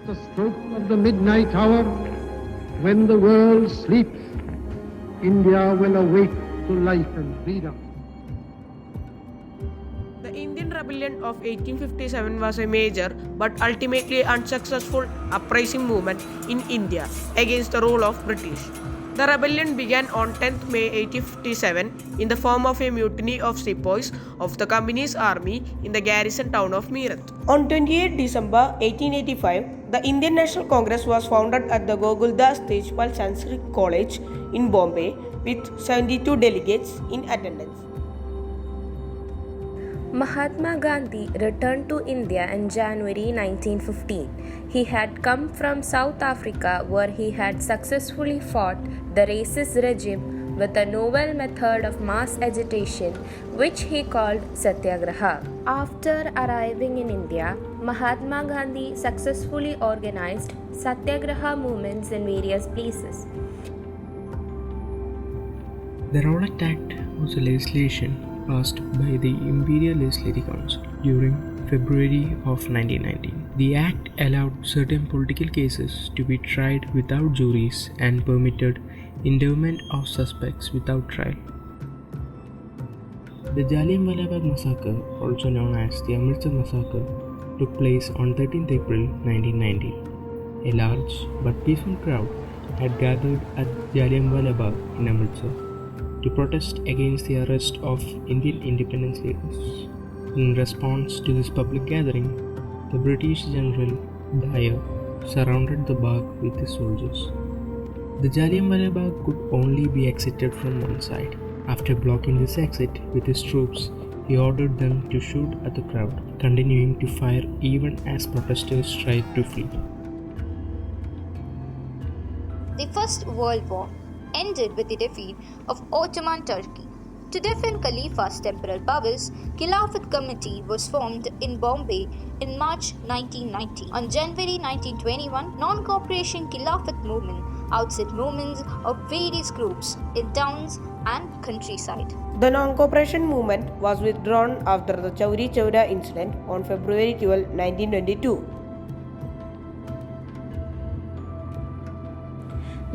At the stroke of the midnight hour, when the world sleeps, India will awake to life and freedom. The Indian Rebellion of 1857 was a major but ultimately unsuccessful uprising movement in India against the rule of British. The rebellion began on 10th May 1857 in the form of a mutiny of sepoys of the Company's army in the garrison town of Meerut. On 28 December 1885, the Indian National Congress was founded at the Gokul-Das Tejpal Sanskrit College in Bombay with 72 delegates in attendance. Mahatma Gandhi returned to India in January 1915. He had come from South Africa where he had successfully fought the racist regime with a novel method of mass agitation which he called Satyagraha. After arriving in India, Mahatma Gandhi successfully organized Satyagraha movements in various places. The Rowlatt Act was a legislation passed by the Imperial Legislative Council during February of 1919. The Act allowed certain political cases to be tried without juries and permitted interment of suspects without trial. The Jallianwala Massacre, also known as the Amritsar Massacre, took place on 13th April 1919. A large but peaceful crowd had gathered at Jallianwala Bagh in Amritsar to protest against the arrest of Indian independence leaders. In response to this public gathering, the British General Dyer surrounded the Bagh with his soldiers. The Jallianwala Bagh could only be exited from one side. After blocking this exit with his troops, he ordered them to shoot at the crowd, continuing to fire even as protesters tried to flee. The First World War ended with the defeat of Ottoman Turkey. To defend Khalifa's temporal powers, Khilafat Committee was formed in Bombay in March 1990. On January 1921, non-cooperation Khilafat movement outset movements of various groups in towns and countryside. The non-cooperation movement was withdrawn after the Chauri Chaura incident on February 12, 1922.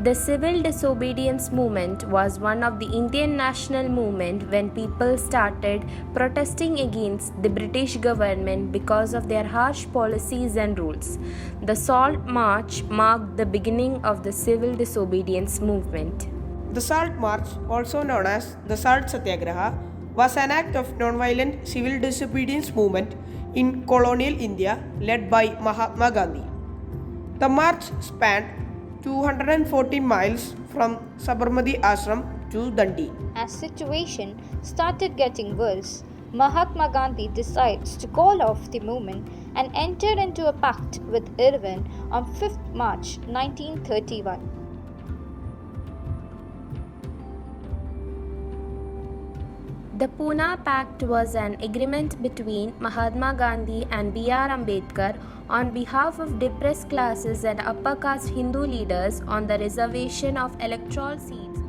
The civil disobedience movement was one of the Indian national movement when people started protesting against the British government because of their harsh policies and rules. The Salt March marked the beginning of the civil disobedience movement. The Salt March, also known as the Salt Satyagraha, was an act of non-violent civil disobedience movement in colonial India led by Mahatma Gandhi. The march spanned 240 miles from Sabarmati Ashram to Dandi. As situation started getting worse, Mahatma Gandhi decides to call off the movement and entered into a pact with Irvin on 5th March 1931. The Poona Pact was an agreement between Mahatma Gandhi and B.R. Ambedkar on behalf of depressed classes and upper caste Hindu leaders on the reservation of electoral seats.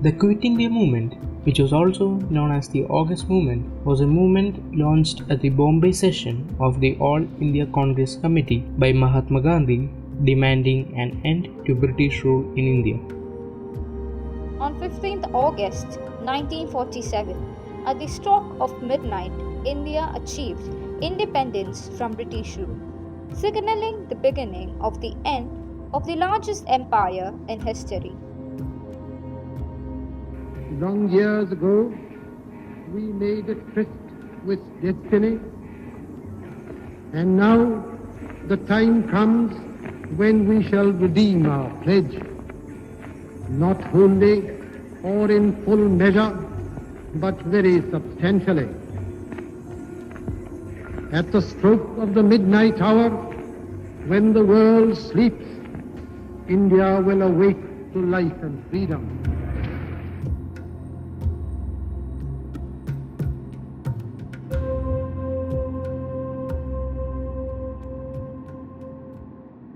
The Quit India movement, which was also known as the August movement, was a movement launched at the Bombay session of the All India Congress Committee by Mahatma Gandhi, demanding an end to British rule in India. On 15th August 1947, at the stroke of midnight, India achieved independence from British rule, signaling the beginning of the end of the largest empire in history. Long years ago, we made a tryst with destiny, and now the time comes when we shall redeem our pledge, not wholly or in full measure, but very substantially. At the stroke of the midnight hour, when the world sleeps, India will awake to life and freedom.